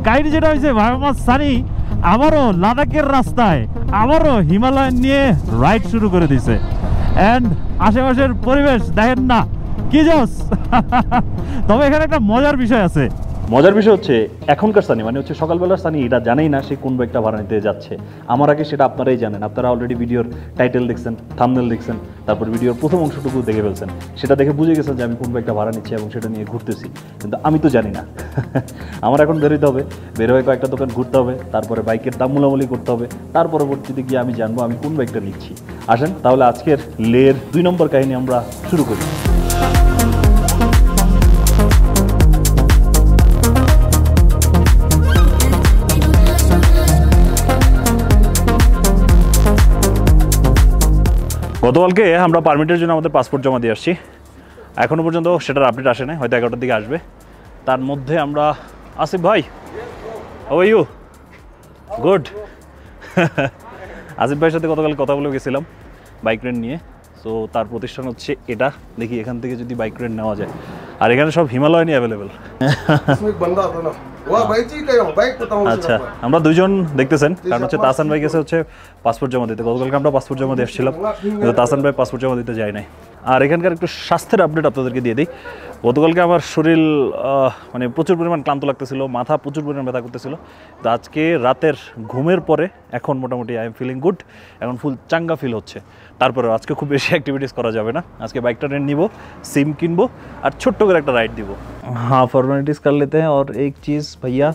কাহিনী যেটা হয়েছে ভাই আমার সানি আবারও লাদাখের রাস্তায় আবারও হিমালয়ান নিয়ে রাইড শুরু করে দিছে এন্ড আশেপাশের পরিবেশ দেখেন না কি জোস। তবে এখানে একটা মজার বিষয় আছে। মজার বিষয় হচ্ছে এখনকার সানি মানে হচ্ছে সকালবেলার সানি এটা জানেই না সে কোন বাইকটা ভাড়া নিতে যাচ্ছে। আমার আগে সেটা আপনারাই জানেন, আপনারা অলরেডি ভিডিওর টাইটেল দেখছেন, থাম্বনেল দেখছেন, তারপর ভিডিওর প্রথম অংশটুকু দেখে ফেলছেন, সেটা দেখে বুঝে গেছেন যে আমি কোন বাইকটা ভাড়া নিচ্ছি এবং সেটা নিয়ে ঘুরতেছি। কিন্তু আমি তো জানি না। আমার এখন বেরোতে হবে, বের হয়ে কয়েকটা দোকান ঘুরতে হবে, তারপরে বাইকের দাম মূলামূলি করতে হবে, তার পরবর্তীতে গিয়ে আমি জানবো আমি কোন বাইকটা নিচ্ছি। আসেন তাহলে আজকের লের 2 নম্বর কাহিনী আমরা শুরু করি। গতকালকে আমরা পারমিটের জন্য আমাদের পাসপোর্ট জমা দিয়ে আসছি, এখনও পর্যন্ত সেটার আপডেট আসে না, হয়তো 11টার দিকে আসবে। তার মধ্যে আমরা আসিফ ভাই, how are you? Good. Asif ভাইয়ের সাথে গতকাল কথা বলে গেছিলাম বাইক রেন্ট নিয়ে। সো তার প্রতিষ্ঠান হচ্ছে এটা, দেখি এখান থেকে যদি বাইক রেন্ট নেওয়া যায়। আর এখানে সব হিমালয়ানই অ্যাভেলেবেল। আচ্ছা, আমরা দুইজন দেখতেছেন, কারণ হচ্ছে তাহসান ভাই গেছে হচ্ছে পাসপোর্ট জমা দিতে। গতকালকে আমরা পাসপোর্ট জমা দিয়ে এসেছিলাম, কিন্তু তাহসান ভাই পাসপোর্ট জমা দিতে যায় নাই। আর এখানকার একটু স্বাস্থ্যের আপডেট আপনাদেরকে দিয়ে দিই। গতকালকে আমার শরীর মানে প্রচুর পরিমাণ ক্লান্ত লাগতেছিল, মাথা প্রচুর পরিমাণ ব্যথা করতেছিল। তো আজকে রাতের ঘুমের পরে এখন মোটামুটি আই এম ফিলিং গুড, এখন ফুল চাঙ্গা ফিল হচ্ছে। তারপরে আজকে খুব বেশি অ্যাক্টিভিটিস করা যাবে না, আজকে বাইকটা রেন্ট নিব, সিম কিনবো আর ছোট্ট করে একটা রাইড দিব। हाँ फॉर्मेलिटीज़ कर लेते हैं। और एक चीज़ भैया,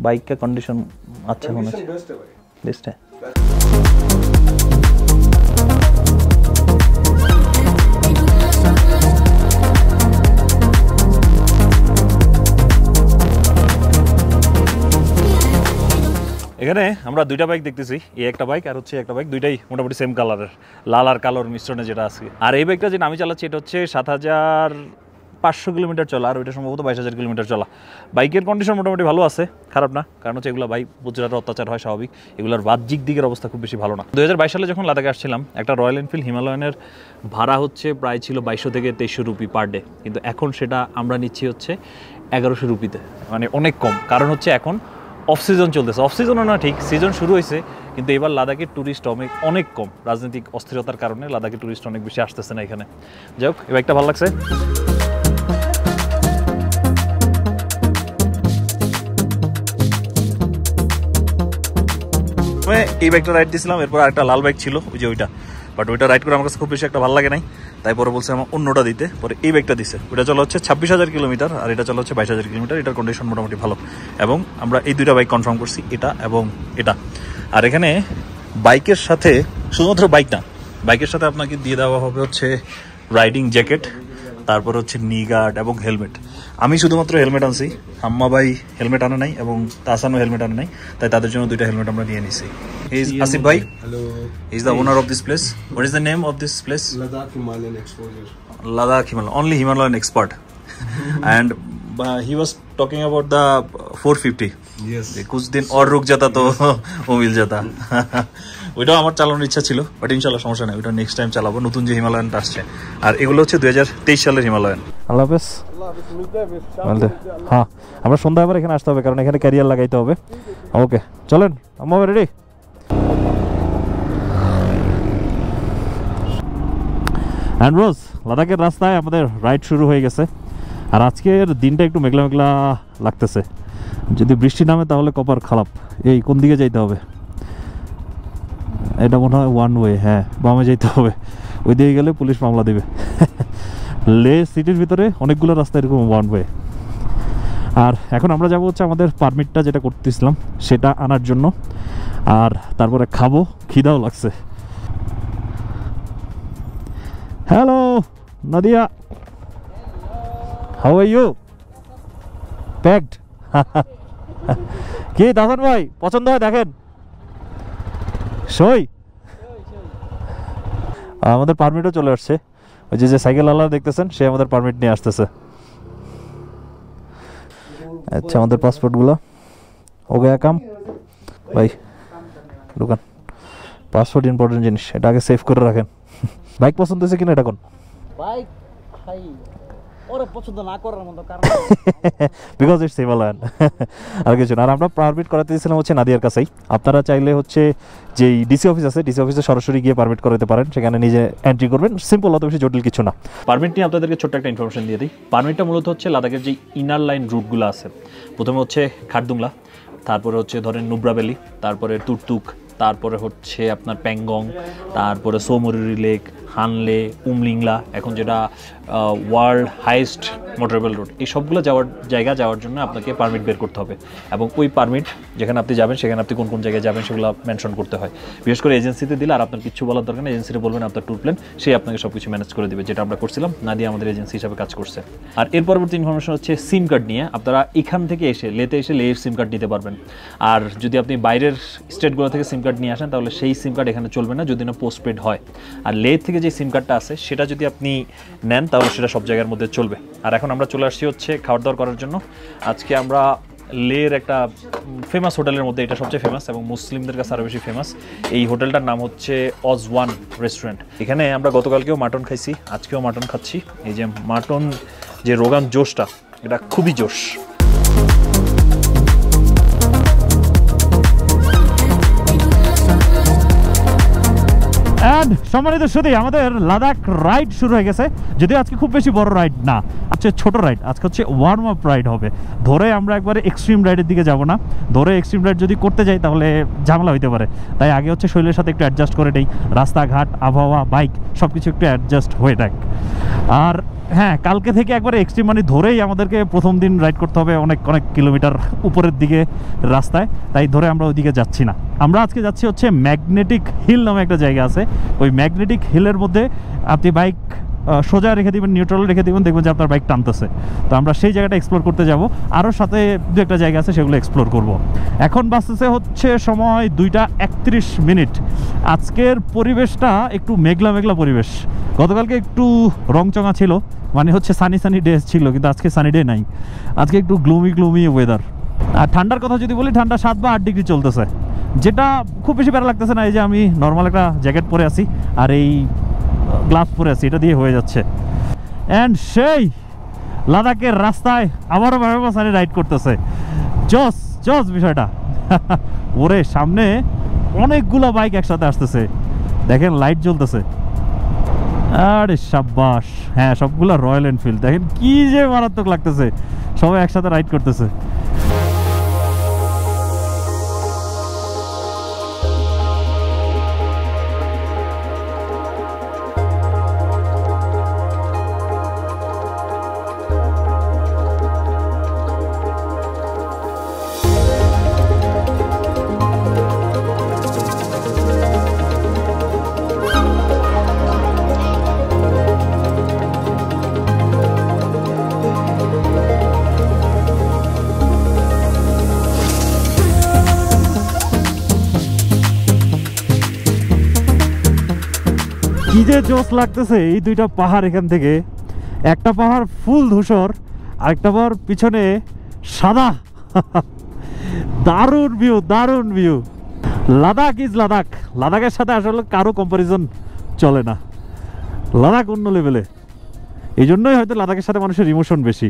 बाइक का कंडीशन अच्छा होना चाहिए। बेस्ट है। এখানে আমরা দুইটা বাইক দেখতেছি, এই একটা বাইক আর হচ্ছে একটা বাইক, দুইটাই মোটামুটি সেম কালারের, লাল আর কালোর মিশ্রণে যেটা আছে। আর এই বাইকটা যেটা আমি চালাচ্ছি এটা হচ্ছে 7500 কিলোমিটার চলা, আর ওইটা সম্ভবত 22000 কিলোমিটার চলা। বাইকের কন্ডিশন মোটামুটি ভালো আছে, খারাপ না, কারণ হচ্ছে এগুলো বাইক প্রচুর অত্যাচার হয় স্বাভাবিক, এগুলোর বাহ্যিক দিকের অবস্থা খুব বেশি ভালো না। 2022 সালে যখন লাদাখে আসছিলাম, একটা রয়্যাল এনফিল্ড হিমালয়ানের ভাড়া হচ্ছে প্রায় ছিল 2200 থেকে 2300 রুপি পার ডে, কিন্তু এখন সেটা আমরা নিচ্ছি হচ্ছে 1100 রুপিতে, মানে অনেক কম। কারণ হচ্ছে এখন অফ সিজন চলতেছে, অফ সিজনও না ঠিক, সিজন শুরু হয়েছে, কিন্তু এবার লাদাখের ট্যুরিস্ট অনেক কম। রাজনৈতিক অস্থিরতার কারণে লাদাখের ট্যুরিস্ট অনেক বেশি আসতেছে না এখানে। যাই হোক, এই বাইকটা ভালো লাগছে। এই বাইকটা রাইড দিয়েছিলাম, এরপর আরেকটা লাল বাইক ছিল ওই যে ওইটা, বাট ওইটা রাইড করে আমার কাছে খুব বেশি একটা ভালো লাগে নাই, তাই পরে বলছে আমার অন্যটা দিতে। পরে এই বাইকটা দিছে, ওইটা চলা হচ্ছে 26000 কিলোমিটার আর এটা চলা হচ্ছে 22000 কিলোমিটার। এটার কন্ডিশন মোটামুটি ভালো, এবং আমরা এই দুইটা বাইক কনফার্ম করছি, এটা এবং এটা। আর এখানে বাইকের সাথে শুধুমাত্র বাইক না, বাইকের সাথে আপনাকে দিয়ে দেওয়া হবে হচ্ছে রাইডিং জ্যাকেট, তারপর হচ্ছে নি গার্ড এবং হেলমেট। আমি শুধুমাত্র হেলমেট আনছি, আম্মা ভাই হেলমেট আনে নাই এবং তাহসানও হেলমেট আনে নাই, তাই তাদের জন্য দুইটা হেলমেট আমরা নিয়ে নিছি। He is Asif bhai. Hello. He is the owner of this place. What is the name of this place? Ladakh Himalayan Exposure. Ladakh Himalayan, only Himalayan expert. And he was talking about the 450. Yes. कुछ दिन और रुक जाता तो वो मिल जाता। ওইটাও আমার চালানোর ইচ্ছা ছিল, বাট ইনশাল্লাহ সমস্যা নেই, ওইটা নেক্সট টাইম চালাবো, নতুন যে হিমালয়ানটা আসছে। আর এগুলো হচ্ছে 2023 সালের হিমালয়ান। আল্লাহ হাফেজ। হ্যাঁ, আমরা সন্ধ্যা আবার এখানে আসতে হবে, কারণ এখানে ক্যারিয়ার লাগাইতে হবে। ওকে চলেন, আমরা রেডি। অ্যান্ড্রোজ, লাদাখের রাস্তায় আমাদের রাইড শুরু হয়ে গেছে। আর আজকের দিনটা একটু মেঘলা মেঘলা লাগতেছে, যদি বৃষ্টি নামে তাহলে কপার খারাপ। এই কোন দিকে যাইতে হবে? এটা মনে হয় ওয়ান ওয়ে, হ্যাঁ বামে যেতে হবে, ওই দিকে গেলে পুলিশ মামলা দেবে। লে সিটির ভিতরে অনেকগুলো রাস্তা এরকম ওয়ান ওয়ে। আর এখন আমরা যাবো হচ্ছে আমাদের পারমিটটা যেটা করতেছিলাম সেটা আনার জন্য, আর তারপরে খাবো, খিদাও লাগছে। Hello Nadia, how are you? Packed. কি দাসান ভাই পছন্দ হয়? দেখেন সই, আমাদের পারমিটও চলে আসছে। ওই যে সাইকেল আলা দেখতেছেন, সে আমাদের পারমিট নিয়ে আসতেছে। আচ্ছা, আমাদের পাসপোর্টগুলো ও গয়া কাম ভাই, দোকান পাসপোর্ট ইম্পর্টেন্ট জিনিস, এটা আগে সেভ করে রাখেন। বাইক পছন্দ হয়েছে কিনা এটা কোন? বাইক ভাই ওরা পছন্দ না করার মতো কারণ বিকজ ইটস হিমালয়ান আর কিছু না। আর আমরা পারমিট করাতে দিয়েছিলাম হচ্ছে নাদিয়ার কাছেই। আপনারা চাইলে হচ্ছে যেই ডিসি অফিস আছে ডিসি অফিসে সরাসরি গিয়ে পারমিট করাতে পারেন, সেখানে নিজে এন্ট্রি করবেন, সিম্পল, অত বেশি জটিল কিছু না। পারমিট নিয়ে আপনাদেরকে ছোট্ট একটা ইনফরমেশন দিয়ে দিই। পারমিটটা মূলত হচ্ছে লাদাখের যে ইনার লাইন রুটগুলো আছে, প্রথমে হচ্ছে খারদুংলা, তারপরে হচ্ছে ধরেন নুব্রা ভ্যালি, তারপরে তুর্তুক, তারপরে হচ্ছে আপনার প্যাংগং, তারপরে সোমরিরি লেক, হানলে, উমলিংলা, এখন যেটা ওয়ার্ল্ড হাইয়েস্ট মোটরেবল রোড, এই সবগুলো যাওয়ার জন্য আপনাকে পারমিট বের করতে হবে। এবং ওই পারমিট যেখানে আপনি যাবেন সেখানে আপনি কোন কোন জায়গায় যাবেন সেগুলো মেনশন করতে হয়। বিশেষ করে এজেন্সিতে দিলে আর আপনার কিছু বলার দরকার নেই, এজেন্সিতে বলবেন আপনার ট্যুর প্ল্যান, সেই আপনাকে সব কিছু ম্যানেজ করে দেবে, যেটা আমরা করছিলাম। নাদিয়া আমাদের এজেন্সি হিসাবে কাজ করছে। আর এর পরবর্তী ইনফরমেশন হচ্ছে সিম কার্ড নিয়ে। আপনারা এখান থেকে এসে লেতে এসে লেয়ের সিম কার্ড নিতে পারবেন। আর যদি আপনি বাইরের স্টেটগুলো থেকে সিম কার্ড নিয়ে আসেন তাহলে সেই সিম কার্ড এখানে চলবে না, যদি না পোস্টপেড হয়। আর লে থেকে যে সিম কার্ডটা আছে সেটা যদি আপনি নেন তাহলে সেটা সব জায়গার মধ্যে চলবে। আর এখন আমরা চলে আসছি হচ্ছে খাওয়ার দাওয়ার করার জন্য। আজকে আমরা লের একটা ফেমাস হোটেলের মধ্যে, এটা সবচেয়ে ফেমাস এবং মুসলিমদের কাছে আরও বেশি ফেমাস, এই হোটেলটার নাম হচ্ছে অজওয়ান রেস্টুরেন্ট। এখানে আমরা গতকালকেও মাটন খাইছি, আজকেও মাটন খাচ্ছি। এই যে মাটন যে রোগান জোশটা, এটা খুবই জোশ। অ্যান্ড সম্মানিত সুধী, আমাদের লাদাখ রাইড শুরু হয়ে গেছে। যদিও আজকে খুব বেশি বড় রাইড না, আজকে ছোট রাইড। আজকে হচ্ছে ওয়ার্ম আপ রাইড হবে। ধরে আমরা একবারে এক্সট্রিম রাইডের দিকে যাব না। ধরে এক্সট্রিম রাইড যদি করতে যাই তাহলে ঝামেলা হইতে পারে, তাই আগে হচ্ছে শরীরের সাথে একটু অ্যাডজাস্ট করে নেই। রাস্তাঘাট, আবহাওয়া, বাইক সব কিছু একটু অ্যাডজাস্ট হয়ে থাক। আর হ্যাঁ, কালকে থেকে একবারে এক্সট্রিম মানে ধরেই আমাদেরকে প্রথম দিন রাইড করতে হবে অনেক অনেক কিলোমিটার উপরের দিকে রাস্তায়, তাই ধরে আমরা ওইদিকে যাচ্ছি না। আমরা আজকে যাচ্ছি হচ্ছে ম্যাগনেটিক হিল নামে একটা জায়গা আছে। ওই ম্যাগনেটিক হিলের মধ্যে আপনি বাইক সোজা রেখে দিবেন, নিউট্রাল রেখে দিবেন, দেখবেন যে আপনার বাইক টানতেছে। তো আমরা সেই জায়গাটা এক্সপ্লোর করতে যাব। আরও সাথে দু একটা জায়গা আছে, সেগুলো এক্সপ্লোর করব। এখন বাসতেছে হচ্ছে সময় 2:31। আজকের পরিবেশটা একটু মেঘলা মেঘলা পরিবেশ। গতকালকে একটু রংচঙা ছিল, মানে হচ্ছে সানি ডে ছিল, কিন্তু আজকে সানি ডে নাই। আজকে একটু গ্লুমি ওয়েদার। আর ঠান্ডার কথা যদি বলি, ঠান্ডা 7 বা 8 ডিগ্রি চলতেছে, যেটা খুব বেশি প্যারা লাগতেছে না। এই যে আমি নর্মাল একটা জ্যাকেট পরে আছি আর এই গ্লাভস পরে আছি, এটা দিয়ে হয়ে যাচ্ছে। অ্যান্ড সেই লাদাখের রাস্তায় আবারও সানি রাইড করতেছে। জস বিষয়টা। ওরে সামনে অনেকগুলো বাইক একসাথে আসতেছে, দেখেন লাইট জ্বলতেছে। আরে সাব্বাস, হ্যাঁ সবগুলো রয়্যাল এনফিল্ড। দেখেন কি যে মারাত্মক লাগতেছে, সবাই একসাথে রাইড করতেছে। কি যে জোশ লাগতেছে এই দুইটা পাহাড়। এখান থেকে একটা পাহাড় ফুল ধূসর, আরেকটা পাহাড় পিছনে সাদা। দারুণ ভিউ। লাদাখ ইজ লাদাখ। লাদাখের সাথে আসলে কারো কম্পারিজন চলে না। লাদাখ অন্য লেভেলে, এই জন্যই হয়তো লাদাখের সাথে মানুষের ইমোশন বেশি।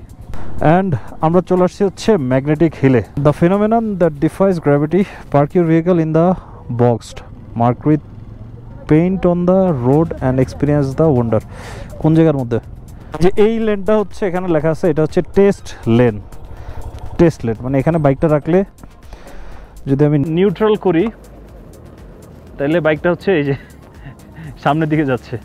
অ্যান্ড আমরা চলে আসছি হচ্ছে ম্যাগনেটিক হিলে। The phenomenon that defies gravity, park your vehicle in the boxed, mark with paint on the road and experience the wonder. কোন জায়গার মধ্যে যে এই লেনটা হচ্ছে, এখানে লেখা আছে এটা হচ্ছে টেস্ট লেন। মানে এখানে বাইকটা রাখলে যদি আমি নিউট্রাল করি তাহলে বাইকটা হচ্ছে এই যে সামনের দিকে যাচ্ছে,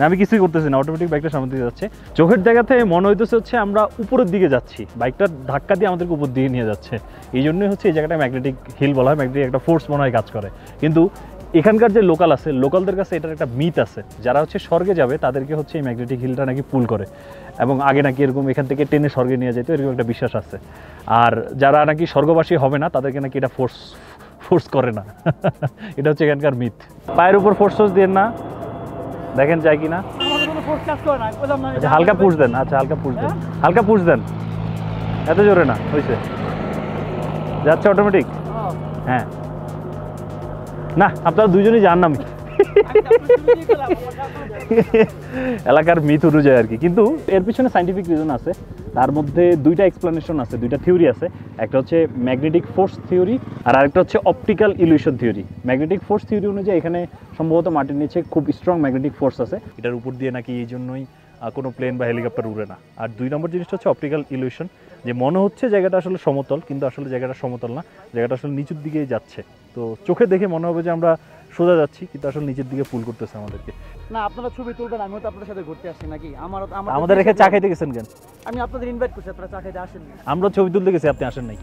আমি কিছুই করতেছি না, অটোমেটিক বাইকটা সামনের দিকে যাচ্ছে। চোখের জায়গাতে মনে হইতেছে হচ্ছে আমরা উপরের দিকে যাচ্ছি, বাইকটা ধাক্কা দিয়ে আমাদেরকে উপর দিকে নিয়ে যাচ্ছে। এই জন্যই হচ্ছে এই জায়গাটা ম্যাগনেটিক হিল বলা হয়। ম্যাগনেটিক একটা ফোর্স মনে হয় কাজ করে। কিন্তু এখানকার যে লোকাল আছে, লোকালদের কাছে এটার একটা মিথ আছে, যারা হচ্ছে স্বর্গে যাবে তাদেরকে হচ্ছে এই ম্যাগনেটিক হিলটা নাকি পুল করে, এবং আগে নাকি এরকম এখান থেকে টেনে স্বর্গে নিয়ে যেত, এরকম একটা বিশ্বাস আছে। আর যারা নাকি স্বর্গবাসী হবে না তাদেরকে নাকি এটা ফোর্স করে না। এটা হচ্ছে এখানকার মিথ। পায়ের উপর ফোর্স দিয়ে না, দেখেন যায় কিনা। আচ্ছা হালকা পুশ দেন, হালকা পুশ দেন, এত জোরে না, হয়েছে, যাচ্ছে অটোমেটিক। হ্যাঁ না, আপনারা দুইজনই যান না। এলাকার মিথ অনুযায়ী আর কি, কিন্তু এর পিছনে সাইন্টিফিক রিজন আছে। তার মধ্যে দুইটা এক্সপ্লেনেশন আছে, দুইটা থিওরি আছে। একটা হচ্ছে ম্যাগনেটিক ফোর্স থিওরি, আর আরেকটা হচ্ছে optical illusion theory. Magnetic force theory অনুযায়ী এখানে সম্ভবত মাটির নিচে খুব স্ট্রং ম্যাগনেটিক ফোর্স আছে, এটার উপর দিয়ে নাকি এই জন্যই কোনো প্লেন বা হেলিকপ্টার উড়ে না। আর 2 নম্বর জিনিসটা হচ্ছে অপটিক্যাল ইলিউশন, যে মনে হচ্ছে জায়গাটা আসলে সমতল, কিন্তু আসলে জায়গাটা সমতল না, জায়গাটা আসলে নিচের দিকেই যাচ্ছে। তো চোখে দেখে মনে হবে যে আমরা সোজা যাচ্ছি, কিন্তু আসলে নিচের দিকে পুল করতেছে আমাদেরকে। না আপনারা ছবি তুলবেন, আমিও তো আপনাদের সাথে ঘুরতে আসছি নাকি? আমাদের রেখে চা খাইতে গেছেন কেন? আমি আপনাদের ইনভাইট করছি, আপনারা চা খাইতে আসেন না। আমরা ছবি তুলতে গেছি, আপনি আসেন নাই।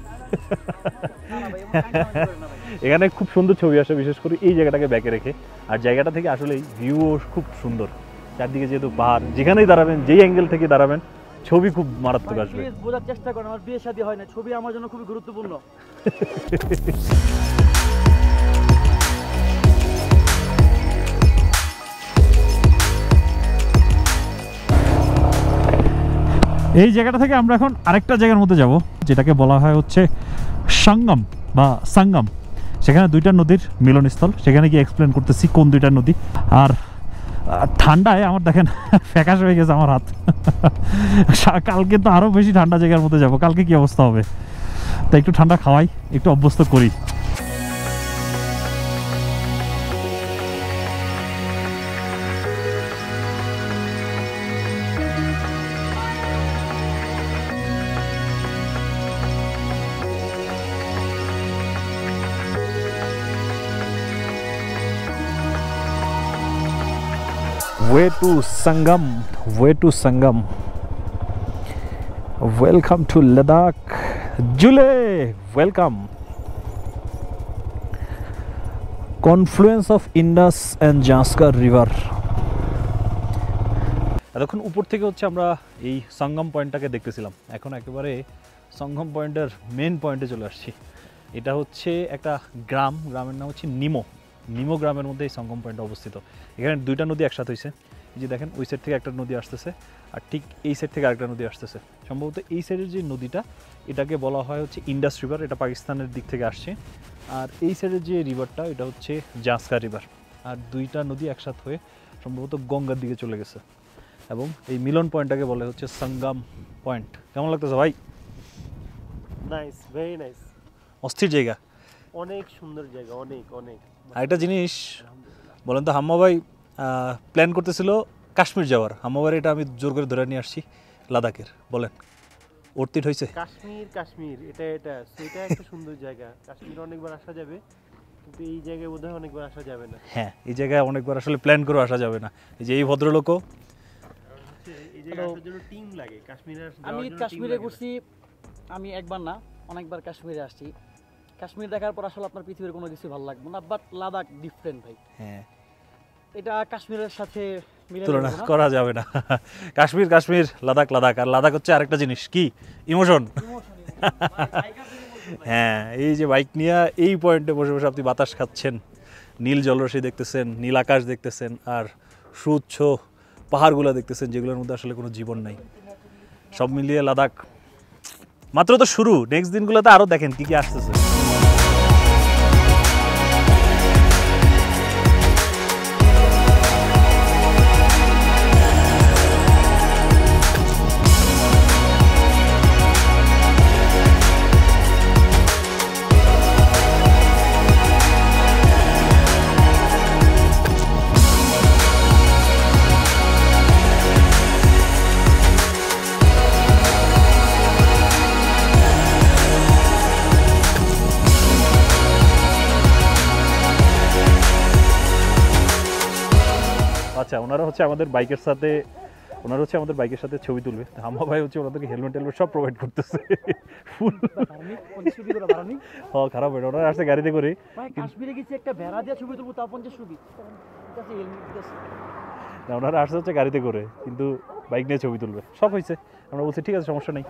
না ভাই, এমন কাহিনী করেন না ভাই। এখানে খুব সুন্দর ছবি আসে, বিশেষ করে এই জায়গাটাকে ব্যাকে রেখে। আর জায়গাটা থেকে আসলে ভিউ খুব সুন্দর, চারদিকে যেহেতু পাহাড়, যেখানেই দাঁড়াবেন, যেই অ্যাঙ্গেল থেকে দাঁড়াবেন, ছবি খুব মারাত্মক আসবে। প্লিজ বোঝার চেষ্টা করেন, আমার বিয়ে শাদী হয় না, ছবি আমার জন্য খুবই গুরুত্বপূর্ণ। এই জায়গাটা থেকে আমরা এখন আরেকটা জায়গার মধ্যে যাব, যেটাকে বলা হয় হচ্ছে সঙ্গম বা সঙ্গম। সেখানে দুইটা নদীর মিলনস্থল, সেখানে গিয়ে এক্সপ্লেন করতেছি কোন দুইটা নদী। আর ঠান্ডায় আমার দেখেন ফ্যাকাশ হয়ে গেছে আমার হাত। কালকে তো আরও বেশি ঠান্ডা জায়গার মধ্যে যাব, কালকে কি অবস্থা হবে? তাই একটু ঠান্ডা খাওয়াই, একটু অভ্যস্ত করি। Way to Sangam, way to Sangam. Welcome to Ladakh. Jule, welcome. Confluence of Indus and Janskar River. এতক্ষণ উপর থেকে হচ্ছে আমরা এই সঙ্গম পয়েন্টটাকে দেখতেছিলাম, এখন একেবারে সঙ্গম পয়েন্টের মেন পয়েন্টে চলে আসছি। এটা হচ্ছে একটা গ্রাম, গ্রামের নাম হচ্ছে নিমো। নিমো গ্রামের মধ্যে এই সঙ্গম পয়েন্ট অবস্থিত। এখানে দুইটা নদী একসাথে হয়েছে, এই যে দেখেন ওই সাইড থেকে একটা নদী আসতেছে, আর ঠিক এই সাইড থেকে আরেকটা নদী আসতেছে। সম্ভবত এই সাইডের যে নদীটা, এটাকে বলা হয় হচ্ছে ইন্ডাস রিভার, এটা পাকিস্তানের দিক থেকে আসছে। আর এই সাইডের যে রিভারটা, এটা হচ্ছে জাসকার রিভার। আর দুইটা নদী একসাথে হয়ে সম্ভবত গঙ্গার দিকে চলে গেছে, এবং এই মিলন পয়েন্টটাকে বলে হচ্ছে সঙ্গম পয়েন্ট। কেমন লাগতেছে ভাই? নাইস, ভেরি নাইস, অস্থির জায়গা, অনেক সুন্দর জায়গা, অনেক অনেক। আরেকটা জিনিস বলেন তো, হাম্মা ভাই প্ল্যান করতেছিল কাশ্মীর যাওয়ার, হাম্মা ভাই এটা আমি জোর করে ধরে নিয়ে আসছি লাদাখের। বলেন অর্থিট হয়েছে? কাশ্মীর, কাশ্মীর এটা সেটা একটা সুন্দর জায়গা। কাশ্মীর অনেকবার আসা যাবে, কিন্তু এই জায়গায় বোধহয় অনেকবার আসা যাবে না। হ্যাঁ, এই জায়গায় অনেকবার আসলে প্ল্যান করে আসা যাবে না। এই যে এই ভদ্রলোকও এই জায়গায় আসার জন্য টিম লাগে। আমি কাশ্মীরে ঘুরছি, আমি একবার না অনেকবার কাশ্মীরে আসছি। কাশ্মীর দেখার পর আসলে আপনার পৃথিবীর কোনো কিছু ভালো লাগবে না, বাট লাদাখ ডিফারেন্ট ভাই। হ্যাঁ, এটা কাশ্মীরের সাথে মিলে তুলনা করা যাবে না। কাশ্মীর কাশ্মীর, লাদাখ লাদাখ। আর লাদাখ হচ্ছে আরেকটা জিনিস, কি ইমোশন। হ্যাঁ, এই যে বাইক নিয়ে এই পয়েন্টে বসে বসে আপনি বাতাস খাচ্ছেন, নীল জলরাশি দেখতেছেন, নীল আকাশ দেখতেছেন, আর সুউচ্চ পাহাড়গুলো দেখতেছেন, যেগুলোর মধ্যে আসলে কোনো জীবন নাই। সব মিলিয়ে লাদাখ মাত্র তো শুরু, নেক্সট দিনগুলোতে আরও দেখেন কি কি আসতেছে। আচ্ছা, ওনারা হচ্ছে আমাদের বাইকের সাথে ছবি তুলবে। হাম্মা ভাই হচ্ছে ওনাদেরকে হেলমেট সব প্রোভাইড করতেছে ফুল। খারাপ হয়, ওনারা আসছে গাড়িতে করে। কাশ্মীরে গেছি একটা ভেড়া দিয়ে ছবি তুলবো, তা 50 রুপি। ওনারা আসছে হচ্ছে গাড়িতে করে, কিন্তু বাইক নিয়ে ছবি তুলবে। সব হয়েছে, আমরা বলছি ঠিক আছে, সমস্যা নেই।